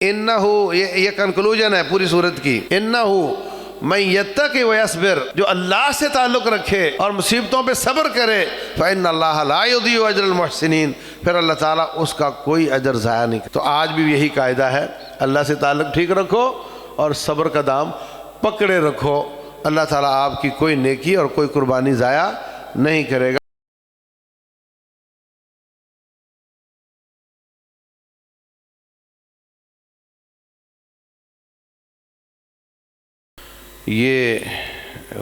انہو، یہ کنکلوژن ہے پوری صورت کی، انہو من یتقی ویصبر، جو اللہ سے تعلق رکھے اور مصیبتوں پہ صبر کرے، فإن اللہ لا یضیع اجر المحسنین، پھر اللہ تعالیٰ اس کا کوئی اجر ضائع نہیں کرتا۔ تو آج بھی یہی قاعدہ ہے، اللہ سے تعلق ٹھیک رکھو اور صبر کا دام پکڑے رکھو، اللہ تعالیٰ آپ کی کوئی نیکی اور کوئی قربانی ضائع نہیں کرے گا۔ یہ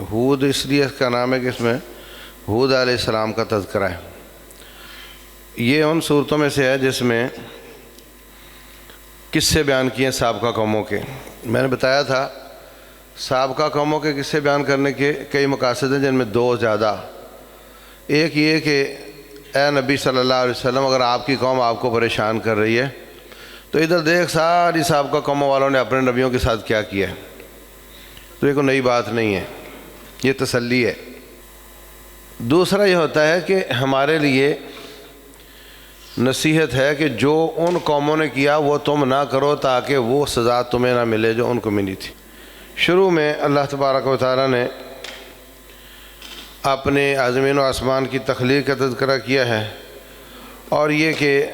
ہود اس لیے اس کا نام ہے کہ اس میں ہود علیہ السلام کا تذکرہ ہے۔ یہ ان صورتوں میں سے ہے جس میں قصے بیان کیے ہیں سابقہ قوموں کے۔ میں نے بتایا تھا سابقہ قوموں کے قصے بیان کرنے کے کئی مقاصد ہیں، جن میں دو زیادہ۔ ایک یہ کہ اے نبی صلی اللہ علیہ وسلم، اگر آپ کی قوم آپ کو پریشان کر رہی ہے تو ادھر دیکھ ساری سابقہ قوموں والوں نے اپنے نبیوں کے ساتھ کیا کیا ہے، تو یہ کوئی نئی بات نہیں ہے، یہ تسلی ہے۔ دوسرا یہ ہوتا ہے کہ ہمارے لیے نصیحت ہے کہ جو ان قوموں نے کیا وہ تم نہ کرو، تاکہ وہ سزا تمہیں نہ ملے جو ان کو ملی تھی۔ شروع میں اللہ تبارک و تعالیٰ نے اپنے زمین و آسمان کی تخلیق کا تذکرہ کیا ہے، اور یہ کہ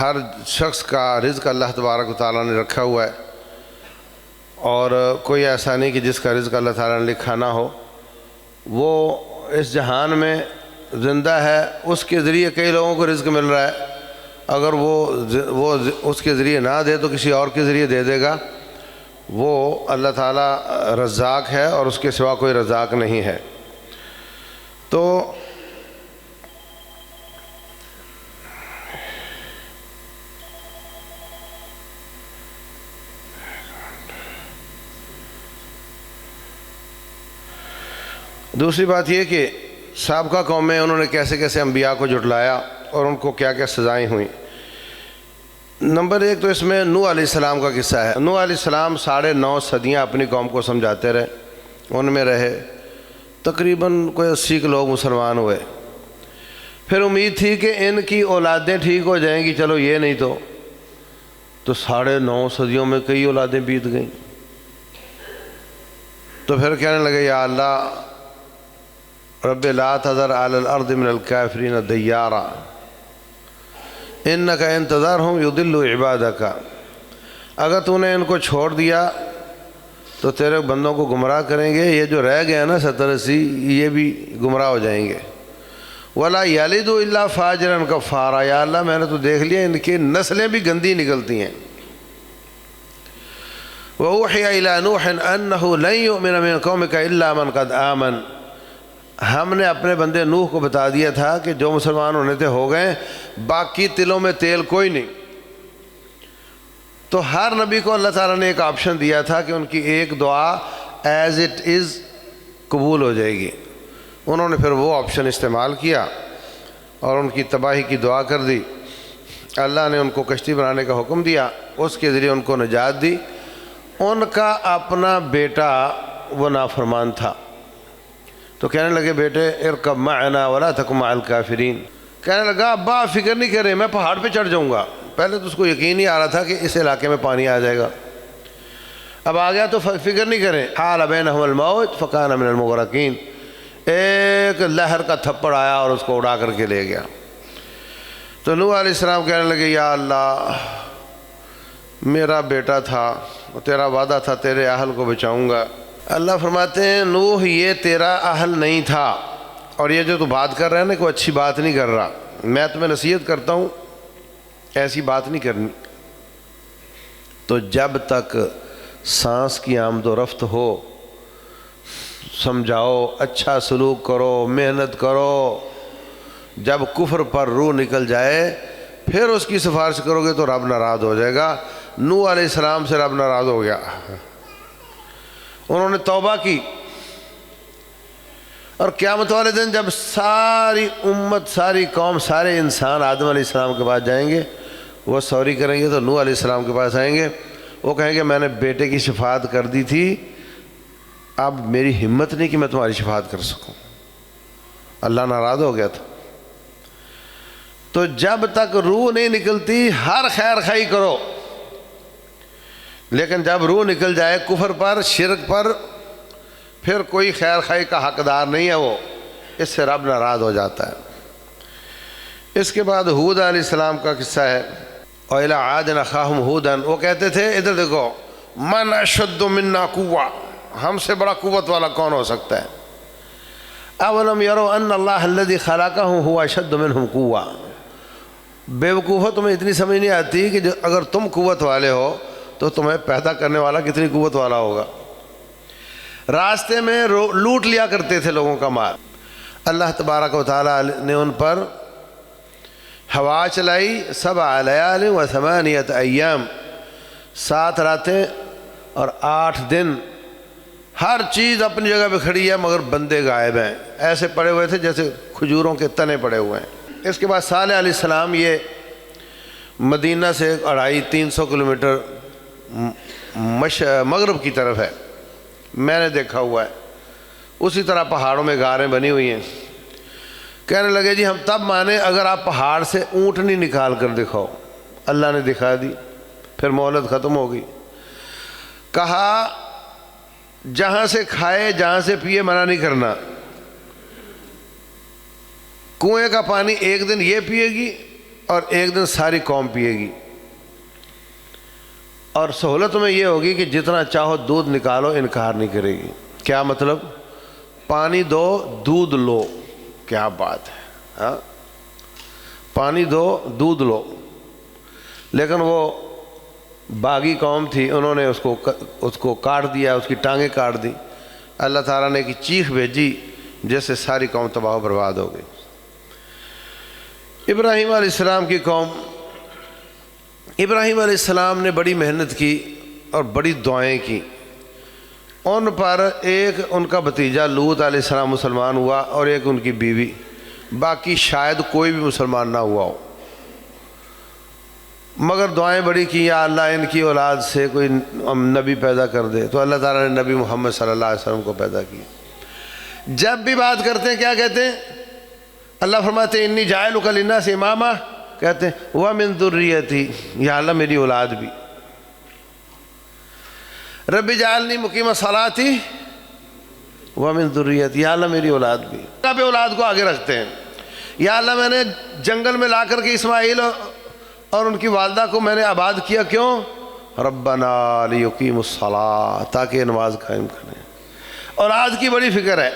ہر شخص کا رزق اللہ تبارک و تعالیٰ نے رکھا ہوا ہے، اور کوئی ایسا نہیں کہ جس کا رزق اللہ تعالیٰ نے لکھا نہ ہو۔ وہ اس جہان میں زندہ ہے، اس کے ذریعے کئی لوگوں کو رزق مل رہا ہے، اگر وہ اس کے ذریعے نہ دے تو کسی اور کے ذریعے دے دے گا۔ وہ اللہ تعالیٰ رزاق ہے اور اس کے سوا کوئی رزاق نہیں ہے۔ تو دوسری بات یہ کہ سابقہ قوم میں انہوں نے کیسے کیسے انبیاء کو جھٹلایا اور ان کو کیا کیا سزائیں ہوئیں۔ نمبر ایک تو اس میں نوح علیہ السلام کا قصہ ہے۔ نوح علیہ السلام 9.5 صدیاں اپنی قوم کو سمجھاتے رہے، ان میں رہے، تقریباً کوئی 80 کے لوگ مسلمان ہوئے۔ پھر امید تھی کہ ان کی اولادیں ٹھیک ہو جائیں گی، چلو یہ نہیں تو 9.5 صدیوں میں کئی اولادیں بیت گئیں۔ تو پھر کہنے لگے یا اللہ رب لا تذر علی الارض من الکافرین دیارا انک ان تذرہم یضلوا عبادک، اگر تو نے ان کو چھوڑ دیا تو تیرے بندوں کو گمراہ کریں گے، یہ جو رہ گئے نا 70-80 یہ بھی گمراہ ہو جائیں گے۔ ولا یلد الا فاجرا کفارا، یا اللہ میں نے تو دیکھ لیا ان کی نسلیں بھی گندی نکلتی ہیں۔ وأوحي إلى نوح أنه لن يؤمن من قومك إلا من قد آمن، ہم نے اپنے بندے نوح کو بتا دیا تھا کہ جو مسلمان ہونے تھے ہو گئے، باقی تلوں میں تیل کوئی نہیں۔ تو ہر نبی کو اللہ تعالیٰ نے ایک آپشن دیا تھا کہ ان کی ایک دعا ایز اٹ از قبول ہو جائے گی۔ انہوں نے پھر وہ آپشن استعمال کیا اور ان کی تباہی کی دعا کر دی۔ اللہ نے ان کو کشتی بنانے کا حکم دیا، اس کے ذریعے ان کو نجات دی۔ ان کا اپنا بیٹا وہ نافرمان تھا، تو کہنے لگے بیٹے ارکب معنا ولا تکن مع الکافرین، کہنے لگا ابا فکر نہیں کرے میں پہاڑ پہ چڑھ جاؤں گا۔ پہلے تو اس کو یقین نہیں آ رہا تھا کہ اس علاقے میں پانی آ جائے گا، اب آ گیا تو فکر نہیں کرے۔ حال بینہم الموت فکان من المغرقین، ایک لہر کا تھپڑ آیا اور اس کو اڑا کر کے لے گیا۔ تو نوح علیہ السلام کہنے لگے یا اللہ میرا بیٹا تھا، تیرا وعدہ تھا تیرے اہل کو بچاؤں گا۔ اللہ فرماتے ہیں نوح یہ تیرا اہل نہیں تھا، اور یہ جو تو بات کر رہا ہے نا کوئی اچھی بات نہیں کر رہا، میں تمہیں نصیحت کرتا ہوں ایسی بات نہیں کرنی۔ تو جب تک سانس کی آمد و رفت ہو سمجھاؤ، اچھا سلوک کرو، محنت کرو، جب کفر پر روح نکل جائے پھر اس کی سفارش کرو گے تو رب ناراض ہو جائے گا۔ نوح علیہ السلام سے رب ناراض ہو گیا، انہوں نے توبہ کی، اور قیامت والے دن جب ساری امت، ساری قوم، سارے انسان آدم علیہ السلام کے پاس جائیں گے، وہ سوری کریں گے تو نوح علیہ السلام کے پاس آئیں گے، وہ کہیں گے میں نے بیٹے کی شفاعت کر دی تھی، اب میری ہمت نہیں کہ میں تمہاری شفاعت کر سکوں۔ اللہ ناراض ہو گیا تھا۔ تو جب تک روح نہیں نکلتی ہر خیر خائی کرو، لیکن جب روح نکل جائے کفر پر، شرک پر، پھر کوئی خیر خواہی کا حقدار نہیں ہے وہ، اس سے رب ناراض ہو جاتا ہے۔ اس کے بعد ہود علیہ السلام کا قصہ ہے۔ وَإِلَىٰ عَادٍ أَخَاهُمْ هُودًا، وہ کہتے تھے ادھر دیکھو، مَنْ أَشَدُّ مِنَّا قُوَّةً، ہم سے بڑا قوت والا کون ہو سکتا ہے؟ أَوَلَمْ يَرَوْا أَنَّ اللَّهَ الَّذِي خَلَقَهُمْ هُوَ أَشَدُّ مِنْهُمْ قُوَّةً، بیوقوفو تمہیں اتنی سمجھ نہیں آتی کہ اگر تم قوت والے ہو تو تمہیں پیدا کرنے والا کتنی قوت والا ہوگا۔ راستے میں لوٹ لیا کرتے تھے لوگوں کا مال، اللہ تبارک و تعالیٰ نے ان پر ہوا چلائی، 7 لیال و 8 ایام، 7 راتیں اور 8 دن، ہر چیز اپنی جگہ پہ کھڑی ہے مگر بندے غائب ہیں، ایسے پڑے ہوئے تھے جیسے کھجوروں کے تنے پڑے ہوئے ہیں۔ اس کے بعد صالح علیہ السلام، یہ مدینہ سے 250-300 کلومیٹر مغرب کی طرف ہے، میں نے دیکھا ہوا ہے، اسی طرح پہاڑوں میں غاریں بنی ہوئی ہیں۔ کہنے لگے جی ہم تب مانے اگر آپ پہاڑ سے اونٹنی نکال کر دکھاؤ، اللہ نے دکھا دی، پھر مہلت ختم ہو گئی۔ کہا جہاں سے کھائے جہاں سے پیے منع نہیں کرنا، کنویں کا پانی ایک دن یہ پیے گی اور ایک دن ساری قوم پیے گی، اور سہولت میں یہ ہوگی کہ جتنا چاہو دودھ نکالو، انکار نہیں کرے گی۔ کیا مطلب؟ پانی دو دودھ لو، کیا بات ہے، ہاں پانی دو دودھ لو۔ لیکن وہ باغی قوم تھی، انہوں نے اس کو کاٹ دیا، اس کی ٹانگیں کاٹ دی۔ اللہ تعالیٰ نے ایک چیخ بھیجی جس سے ساری قوم تباہ و برباد ہو گئی۔ ابراہیم علیہ السلام کی قوم، ابراہیم علیہ السلام نے بڑی محنت کی اور بڑی دعائیں کی، ان پر ایک ان کا بھتیجا لوط علیہ السلام مسلمان ہوا اور ایک ان کی بیوی، باقی شاید کوئی بھی مسلمان نہ ہوا ہو، مگر دعائیں بڑی کی، یا اللہ ان کی اولاد سے کوئی نبی پیدا کر دے، تو اللہ تعالیٰ نے نبی محمد صلی اللہ علیہ وسلم کو پیدا کی۔ جب بھی بات کرتے ہیں کیا کہتے ہیں؟ اللہ فرماتے ہیں انی جاعلک للناس اماما، کہتے ہیں وَمِن ذُرِّيَّتِي، یا اللہ میری اولاد بھی، رب جعلنی مقیم الصلاۃ وَمِن ذُرِّيَّتِي، یا اللہ میری اولاد بھی، پہ اولاد کو آگے رکھتے ہیں۔ یا اللہ میں نے جنگل میں لا کر کے اسماعیل اور ان کی والدہ کو میں نے آباد کیا، کیوں؟ ربنا لیقیموا الصلاۃ، تاکہ نماز قائم کریں۔ اولاد کی بڑی فکر ہے،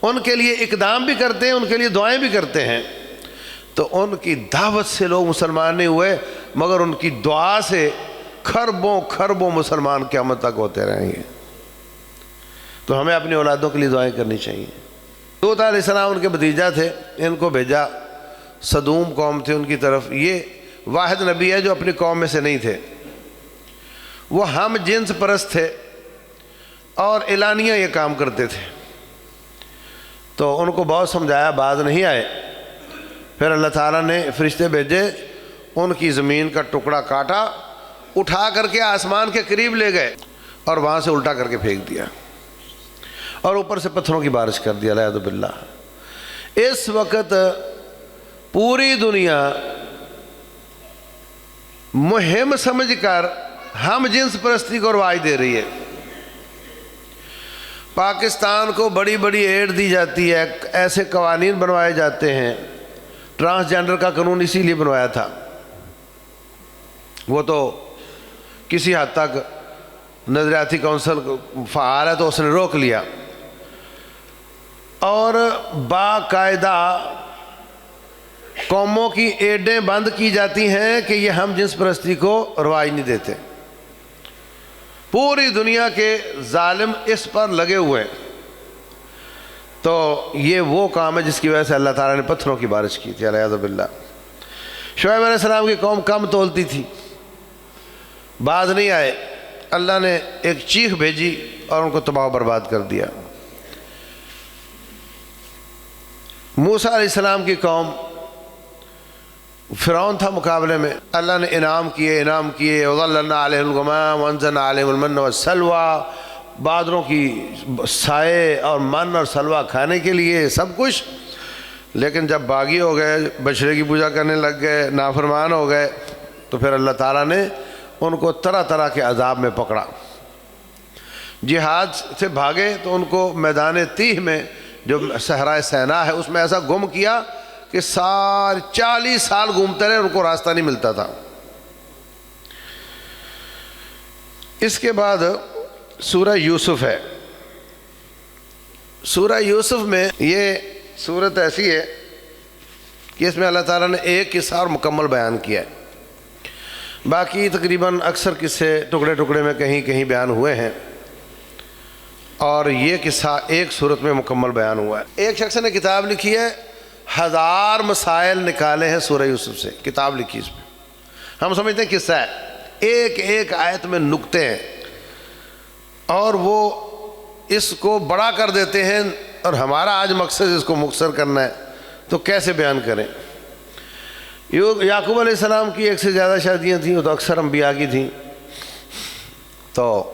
ان کے لیے اقدام بھی کرتے ہیں، ان کے لیے دعائیں بھی کرتے ہیں۔ تو ان کی دعوت سے لوگ مسلمان نہیں ہوئے، مگر ان کی دعا سے کھربوں کھربوں مسلمان قیامت تک ہوتے رہیں گے۔ تو ہمیں اپنی اولادوں کے لیے دعائیں کرنی چاہیے۔ لوط علیہ السلام ان کے بھتیجا تھے، ان کو بھیجا، صدوم قوم تھے ان کی طرف۔ یہ واحد نبی ہے جو اپنی قوم میں سے نہیں تھے، وہ ہم جنس پرست تھے اور اعلانیہ یہ کام کرتے تھے۔ تو ان کو بہت سمجھایا، باز نہیں آئے۔ پھر اللہ تعالیٰ نے فرشتے بھیجے، ان کی زمین کا ٹکڑا کاٹا، اٹھا کر کے آسمان کے قریب لے گئے اور وہاں سے الٹا کر کے پھینک دیا، اور اوپر سے پتھروں کی بارش کر دیا، اعوذ باللہ۔ اس وقت پوری دنیا مہم سمجھ کر ہم جنس پرستی کو رواج دے رہی ہے۔ پاکستان کو بڑی بڑی ایڈ دی جاتی ہے، ایسے قوانین بنوائے جاتے ہیں۔ ٹرانسجینڈر کا قانون اسی لیے بنوایا تھا، وہ تو کسی حد تک نظریاتی کونسل فعال ہے تو اس نے روک لیا، اور باقاعدہ قوموں کی ایڈیں بند کی جاتی ہیں کہ یہ ہم جنس پرستی کو رواج نہیں دیتے۔ پوری دنیا کے ظالم اس پر لگے ہوئے ہیں۔ تو یہ وہ کام ہے جس کی وجہ سے اللہ تعالیٰ نے پتھروں کی بارش کی تھی، اعوذ باللہ۔ شعیب علیہ السلام کی قوم کم تولتی تھی، باز نہیں آئے، اللہ نے ایک چیخ بھیجی اور ان کو تباہ و برباد کر دیا۔ موسیٰ علیہ السلام کی قوم، فرعون تھا مقابلے میں، اللہ نے انعام کیے وَظَلَّلْنَا عَلَيْهِ الْغَمَامَ وَأَنزَلْنَا عَلَيْهِمُ الْمَنَّ وَالسَّلْوَىٰ، بادلوں کی سائے اور من اور سلوہ کھانے کے لیے سب کچھ۔ لیکن جب باغی ہو گئے، بچڑے کی پوجا کرنے لگ گئے، نافرمان ہو گئے، تو پھر اللہ تعالیٰ نے ان کو طرح طرح کے عذاب میں پکڑا. جہاد سے بھاگے تو ان کو میدان تیہ میں جو صحرائے سینا ہے اس میں ایسا گم کیا کہ 40 سال گھومتے رہے، ان کو راستہ نہیں ملتا تھا. اس کے بعد سورہ یوسف ہے. سورہ یوسف میں یہ صورت ایسی ہے کہ اس میں اللہ تعالیٰ نے ایک قصہ اور مکمل بیان کیا ہے. باقی تقریباً اکثر قصے ٹکڑے ٹکڑے میں کہیں کہیں بیان ہوئے ہیں، اور یہ قصہ ایک صورت میں مکمل بیان ہوا ہے. ایک شخص نے کتاب لکھی ہے، 1000 مسائل نکالے ہیں سورہ یوسف سے، کتاب لکھی اس میں. ہم سمجھتے ہیں قصہ ہے، ایک ایک آیت میں نکتے ہیں، اور وہ اس کو بڑا کر دیتے ہیں، اور ہمارا آج مقصد اس کو مختصر کرنا ہے تو کیسے بیان کریں. یعقوب علیہ السلام کی ایک سے زیادہ شادیاں تھیں، وہ تو اکثر انبیاء کی تھیں. تو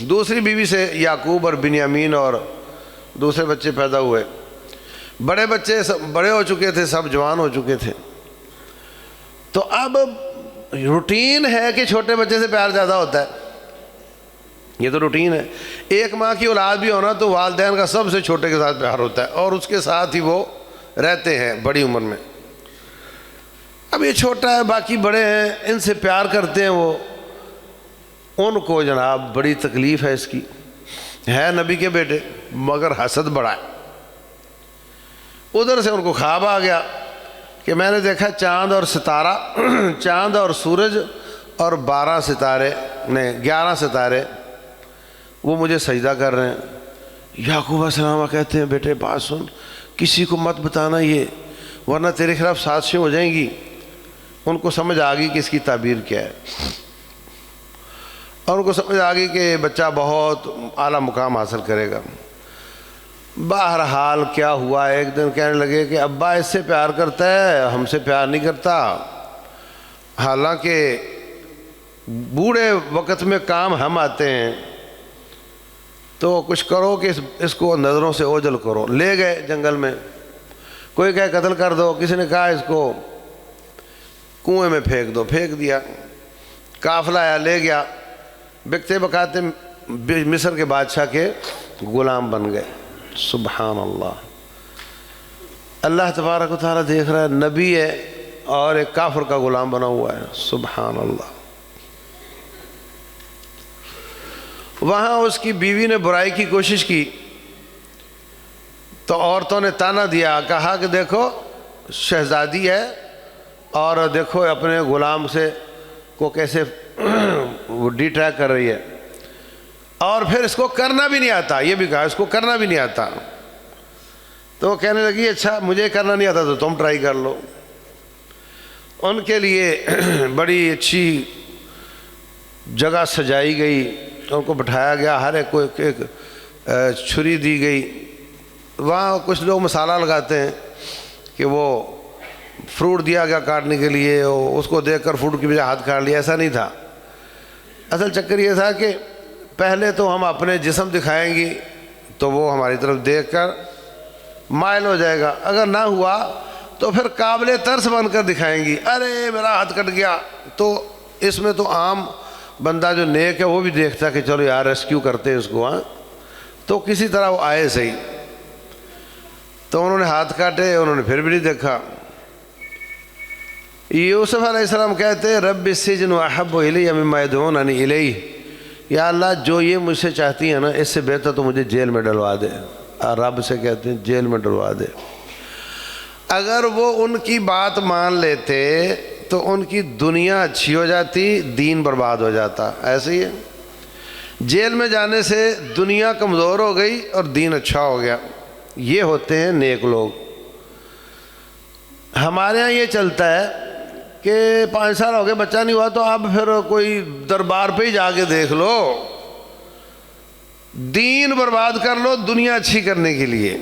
دوسری بیوی سے یعقوب اور بنیامین اور دوسرے بچے پیدا ہوئے. بڑے بچے سب بڑے ہو چکے تھے، سب جوان ہو چکے تھے. تو اب روٹین ہے کہ چھوٹے بچے سے پیار زیادہ ہوتا ہے، یہ تو روٹین ہے. ایک ماں کی اولاد بھی ہونا تو والدین کا سب سے چھوٹے کے ساتھ پیار ہوتا ہے، اور اس کے ساتھ ہی وہ رہتے ہیں بڑی عمر میں. اب یہ چھوٹا ہے، باقی بڑے ہیں، ان سے پیار کرتے ہیں. وہ ان کو جناب بڑی تکلیف ہے اس کی. ہے نبی کے بیٹے مگر حسد بڑا ہے. ادھر سے ان کو خواب آ گیا کہ میں نے دیکھا چاند اور ستارہ، چاند اور سورج اور 12 ستارے نے 11 ستارے وہ مجھے سجدہ کر رہے ہیں. یعقوب علیہ السلام کہتے ہیں بیٹے بات سن، کسی کو مت بتانا یہ، ورنہ تیرے خلاف سازشیں ہو جائیں گی. ان کو سمجھ آ گئی کہ اس کی تعبیر کیا ہے، اور ان کو سمجھ آ گئی کہ بچہ بہت اعلیٰ مقام حاصل کرے گا. بہرحال کیا ہوا، ایک دن کہنے لگے کہ ابا اس سے پیار کرتا ہے، ہم سے پیار نہیں کرتا. حالانکہ بوڑھے وقت میں کام ہم آتے ہیں، تو کچھ کرو کہ اس کو نظروں سے اوجھل کرو. لے گئے جنگل میں، کوئی کہے قتل کر دو، کسی نے کہا اس کو کنویں میں پھینک دو، پھینک دیا. قافلہ آیا لے گیا، بکتے بکاتے مصر کے بادشاہ کے غلام بن گئے. سبحان اللہ. اللہ تبارک و تعالیٰ دیکھ رہا ہے، نبی ہے اور ایک کافر کا غلام بنا ہوا ہے. سبحان اللہ. وہاں اس کی بیوی نے برائی کی کوشش کی تو عورتوں نے تانا دیا، کہا کہ دیکھو شہزادی ہے اور دیکھو اپنے غلام سے کو کیسے وہ ڈی ٹریک کر رہی ہے، اور پھر اس کو کرنا بھی نہیں آتا. یہ بھی کہا اس کو کرنا بھی نہیں آتا. تو وہ کہنے لگی اچھا مجھے کرنا نہیں آتا تو تم ٹرائی کر لو. ان کے لیے بڑی اچھی جگہ سجائی گئی، ان کو بٹھایا گیا، ہر ایک کو ایک چھری دی گئی. وہاں کچھ لوگ مسالہ لگاتے ہیں کہ وہ فروٹ دیا گیا کاٹنے کے لیے، اس کو دیکھ کر فروٹ کی بجائے ہاتھ کاٹ لیا. ایسا نہیں تھا. اصل چکر یہ تھا کہ پہلے تو ہم اپنے جسم دکھائیں گی تو وہ ہماری طرف دیکھ کر مائل ہو جائے گا، اگر نہ ہوا تو پھر قابل ترس بن کر دکھائیں گی، ارے میرا ہاتھ کٹ گیا. تو اس میں تو عام بندہ جو نیک ہے وہ بھی دیکھتا کہ چلو یار ریسکیو کرتے ہیں اس کو، ہاں تو کسی طرح وہ آئے صحیح. تو انہوں نے ہاتھ کاٹے، انہوں نے پھر بھی نہیں دیکھا. یوسف علیہ السلام کہتے ہیں رب السجن احب الی مما یدعوننی الیہ، یا اللہ جو یہ مجھ سے چاہتی ہیں نا اس سے بہتر تو مجھے جیل میں ڈلوا دے. رب سے کہتے ہیں جیل میں ڈلوا دے. اگر وہ ان کی بات مان لیتے تو ان کی دنیا اچھی ہو جاتی، دین برباد ہو جاتا. ایسے ہی ہے، جیل میں جانے سے دنیا کمزور ہو گئی اور دین اچھا ہو گیا. یہ ہوتے ہیں نیک لوگ. ہمارے ہاں یہ چلتا ہے کہ 5 سال ہو گئے بچہ نہیں ہوا تو اب پھر کوئی دربار پہ ہی جا کے دیکھ لو، دین برباد کر لو دنیا اچھی کرنے کے لیے.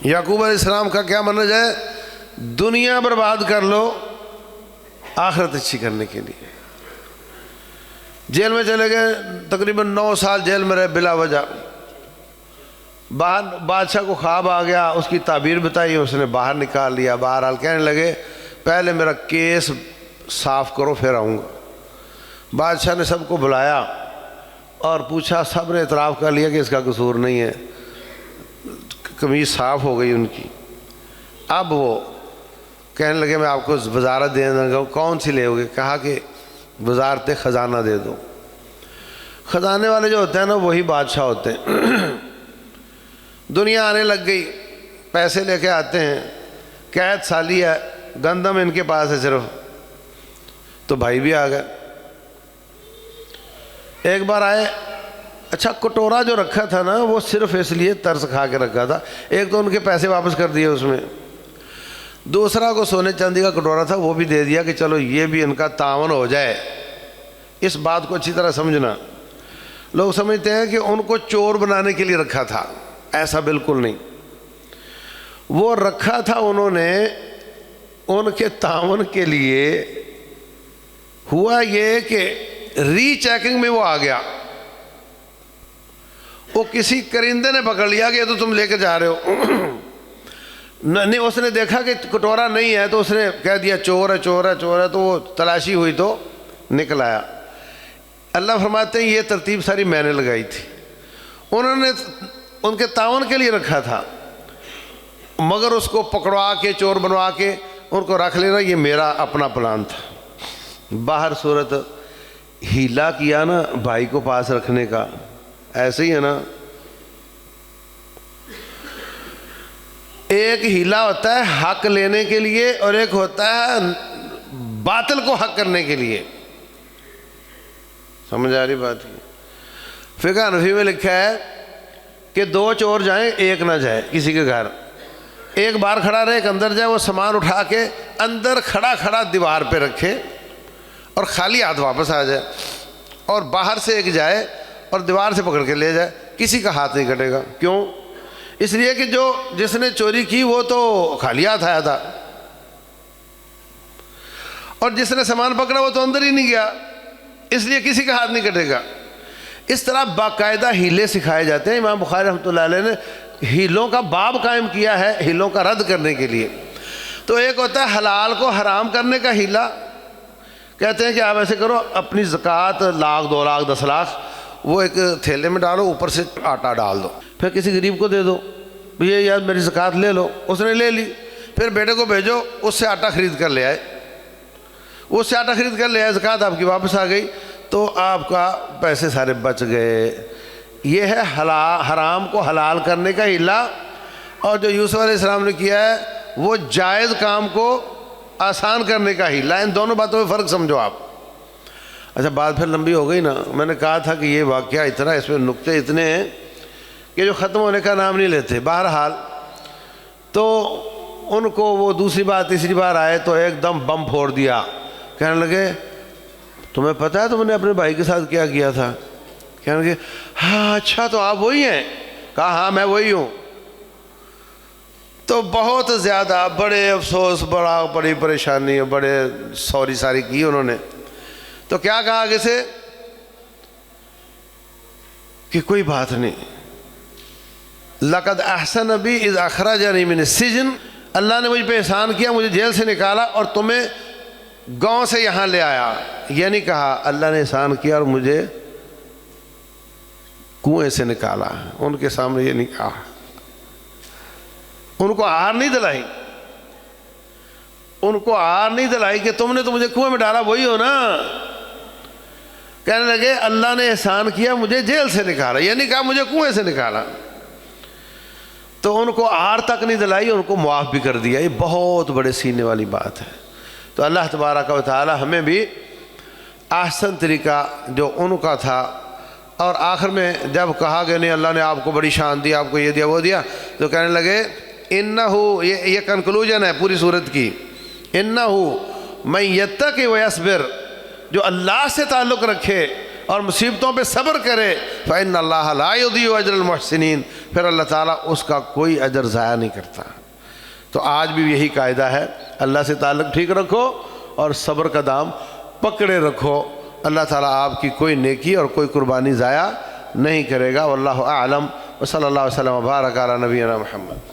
یعقوب علیہ السلام کا کیا منہج ہے؟ دنیا برباد کر لو آخرت اچھی کرنے کے لیے. جیل میں چلے گئے، تقریباً 9 سال جیل میں رہے بلا وجہ. باہر بادشاہ کو خواب آ گیا، اس کی تعبیر بتائی، اس نے باہر نکال لیا. بہرحال کہنے لگے پہلے میرا کیس صاف کرو پھر آؤں گا. بادشاہ نے سب کو بلایا اور پوچھا، سب نے اعتراف کر لیا کہ اس کا قصور نہیں ہے، قمیص صاف ہو گئی ان کی۔ اب وہ کہنے لگے میں آپ کو وزارت دے دوں گا، کون سی لے ہوگے؟ کہا کہ وزارت خزانہ دے دو۔ خزانے والے جو ہوتے ہیں نا وہی بادشاہ ہوتے ہیں۔ دنیا آنے لگ گئی، پیسے لے کے آتے ہیں، قید سالی ہے، گندم ان کے پاس ہے صرف، تو بھائی بھی آ گئے۔ ایک بار آئے، اچھا کٹورا جو رکھا تھا نا وہ صرف اس لیے ترس کھا کے رکھا تھا، ایک تو ان کے پیسے واپس کر دیے اس میں، دوسرا کو سونے چاندی کا کٹورا تھا وہ بھی دے دیا کہ چلو یہ بھی ان کا تعاون ہو جائے۔ اس بات کو اچھی طرح سمجھنا، لوگ سمجھتے ہیں کہ ان کو چور بنانے کے لیے رکھا تھا، ایسا بالکل نہیں۔ وہ رکھا تھا انہوں نے ان کے تعاون کے لیے۔ ہوا یہ کہ ری چیکنگ میں وہ آ گیا، وہ کسی کرندے نے پکڑ لیا کہ یہ تو تم لے کے جا رہے ہو، نہیں اس نے دیکھا کہ کٹورا نہیں ہے تو اس نے کہہ دیا چور ہے چور ہے چور ہے، تو وہ تلاشی ہوئی تو نکل آیا۔ اللہ فرماتے ہیں یہ ترتیب ساری میں نے لگائی تھی، انہوں نے ان کے تعاون کے لیے رکھا تھا، مگر اس کو پکڑوا کے چور بنوا کے ان کو رکھ لینا یہ میرا اپنا پلان تھا۔ باہر صورت ہیلا کیا نا بھائی کو پاس رکھنے کا، ایسے ہی ہے نا، ایک ہیلا ہوتا ہے حق لینے کے لیے اور ایک ہوتا ہے باطل کو حق کرنے کے لیے۔ سمجھ آ رہی بات کی؟ فقہ حنفی میں لکھا ہے کہ دو چور جائیں ایک نہ جائے کسی کے گھر، ایک باہر کھڑا رہے ایک اندر جائے، وہ سامان اٹھا کے اندر کھڑا کھڑا دیوار پہ رکھے اور خالی ہاتھ واپس آ جائے، اور باہر سے ایک جائے اور دیوار سے پکڑ کے لے جائے، کسی کا ہاتھ نہیں کٹے گا۔ کیوں؟ اس لیے کہ جس نے چوری کی وہ تو خالی ہاتھ آیا تھا، اور جس نے سامان پکڑا وہ تو اندر ہی نہیں گیا، اس لیے کسی کا ہاتھ نہیں کٹے گا۔ اس طرح باقاعدہ ہیلے سکھائے جاتے ہیں۔ امام بخاری رحمۃ اللہ علیہ نے ہیلوں کا باب قائم کیا ہے ہیلوں کا رد کرنے کے لیے۔ تو ایک ہوتا ہے حلال کو حرام کرنے کا ہیلا، کہتے ہیں کہ آپ ایسے کرو اپنی زکوٰۃ 1 لاکھ 2 لاکھ 10 لاکھ وہ ایک تھیلے میں ڈالو، اوپر سے آٹا ڈال دو، پھر کسی غریب کو دے دو، یہ یار میری زکوٰۃ لے لو، اس نے لے لی، پھر بیٹے کو بھیجو اس سے آٹا خرید کر لے آئے، اس سے آٹا خرید کر لے آئے، زکوٰۃ آپ کی واپس آ گئی، تو آپ کا پیسے سارے بچ گئے۔ یہ ہے حرام کو حلال کرنے کا ہیلا۔ اور جو یوسف علیہ السلام نے کیا ہے وہ جائز کام کو آسان کرنے کا ہیلا۔ ان دونوں باتوں میں فرق سمجھو آپ۔ اچھا بات پھر لمبی ہو گئی نا، میں نے کہا تھا کہ یہ واقعہ اتنا، اس میں نکتے اتنے ہیں کہ جو ختم ہونے کا نام نہیں لیتے۔ بہرحال تو ان کو وہ دوسری بار تیسری بار آئے تو ایک دم بم پھوڑ دیا، کہنے لگے تمہیں پتہ ہے تم نے اپنے بھائی کے ساتھ کیا کیا تھا؟ کہنے لگے ہاں اچھا تو آپ وہی ہیں؟ کہا ہاں میں وہی ہوں۔ تو بہت زیادہ بڑے افسوس، بڑی پریشانی، بڑے ساری کی انہوں نے۔ تو کیا کہا آگے سے کہ کوئی بات نہیں، لقد احسن بی اذ اخرجنی من السجن، اللہ نے مجھ پہ احسان کیا، مجھے جیل سے نکالا اور تمہیں گاؤں سے یہاں لے آیا۔ یہ نہیں کہا اللہ نے احسان کیا اور مجھے کنویں سے نکالا، ان کے سامنے یہ نہیں کہا، ان کو آر نہیں دلائی، ان کو آر نہیں دلائی کہ تم نے تو مجھے کنویں میں ڈالا وہی ہو نا۔ کہنے لگے اللہ نے احسان کیا مجھے جیل سے نکالا، یہ نہیں کہا مجھے کنویں سے نکالا۔ تو ان کو آر تک نہیں دلائی، ان کو معاف بھی کر دیا۔ یہ بہت بڑے سینے والی بات ہے۔ تو اللہ تبارک و تعالی ہمیں بھی احسن طریقہ جو ان کا تھا، اور آخر میں جب کہا کہ نہیں اللہ نے آپ کو بڑی شان دی، آپ کو یہ دیا وہ دیا، تو کہنے لگے انہو، یہ کنکلوژن ہے پوری صورت کی، انہو من یتقی ویصبر، جو اللہ سے تعلق رکھے اور مصیبتوں پہ صبر کرے، فإن اللہ لا یضیع اجر المحسنین، پھر اللہ تعالیٰ اس کا کوئی اجر ضائع نہیں کرتا۔ تو آج بھی یہی قاعدہ ہے، اللہ سے تعلق ٹھیک رکھو اور صبر کا دام پکڑے رکھو، اللہ تعالیٰ آپ کی کوئی نیکی اور کوئی قربانی ضائع نہیں کرے گا۔ واللہ اعلم، وصلی اللہ وسلم وبارک علی نبینا محمد۔